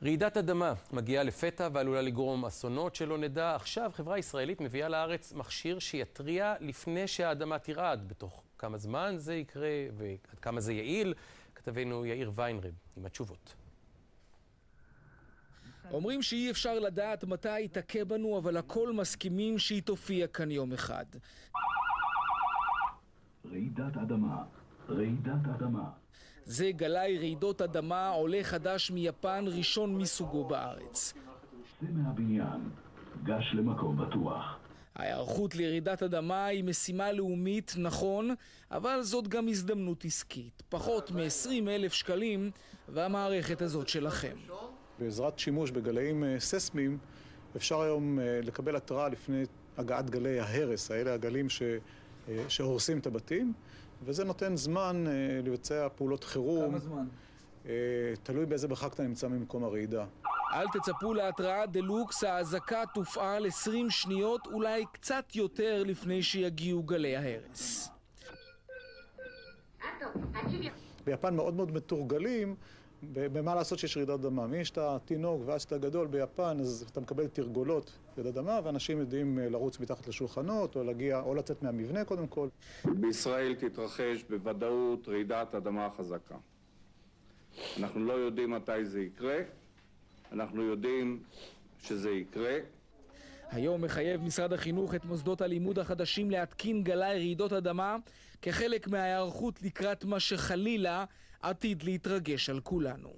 רעידת אדמה מגיעה לפתע ועלולה לגרום אסונות שלא נדע. עכשיו חברה ישראלית מביאה לארץ מכשיר שיתריע לפני שהאדמה תרעד. בתוך כמה זמן זה יקרה ועד כמה זה יעיל? כתבנו יאיר ויינרב עם התשובות. אומרים שאי אפשר לדעת מתי היא תכה בנו, אבל הכל מסכימים שהיא תופיע כאן יום אחד. רעידת אדמה, רעידת אדמה. זה גלאי רעידות אדמה, עולה חדש מיפן, ראשון מסוגו בארץ. צא מהבניין, גש למקום בטוח. ההיערכות לרעידת אדמה היא משימה לאומית, נכון, אבל זאת גם הזדמנות עסקית. פחות מ-20,000 שקלים, והמערכת הזאת שלכם. בעזרת שימוש בגלאים ססמיים, אפשר היום לקבל התראה לפני הגעת גלי ההרס, האלה הגלים שהורסים את הבתים, וזה נותן זמן לבצע פעולות חירום. כמה זמן? תלוי באיזה מרחק אתה נמצא ממקום הרעידה. אל תצפו להתראה דלוקס, האזעקה תופעל 20 שניות, אולי קצת יותר לפני שיגיעו גלי ההרס. ביפן מאוד מאוד מתורגלים במה לעשות שיש רעידת אדמה. מי שאתה תינוק ועד שאתה גדול ביפן, אז אתה מקבל תרגולות רעידת אדמה, ואנשים יודעים לרוץ מתחת לשולחנות או להגיע או לצאת מהמבנה קודם כל. בישראל תתרחש בוודאות רעידת אדמה חזקה. אנחנו לא יודעים מתי זה יקרה, אנחנו יודעים שזה יקרה. היום מחייב משרד החינוך את מוסדות הלימוד החדשים להתקין גלאי רעידות אדמה כחלק מההיערכות לקראת מה שחלילה עתיד להתרגש על כולנו.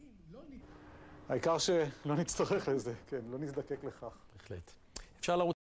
העיקר שלא נצטרך לזה, כן, לא נזדקק לכך. בהחלט. אפשר לרוץ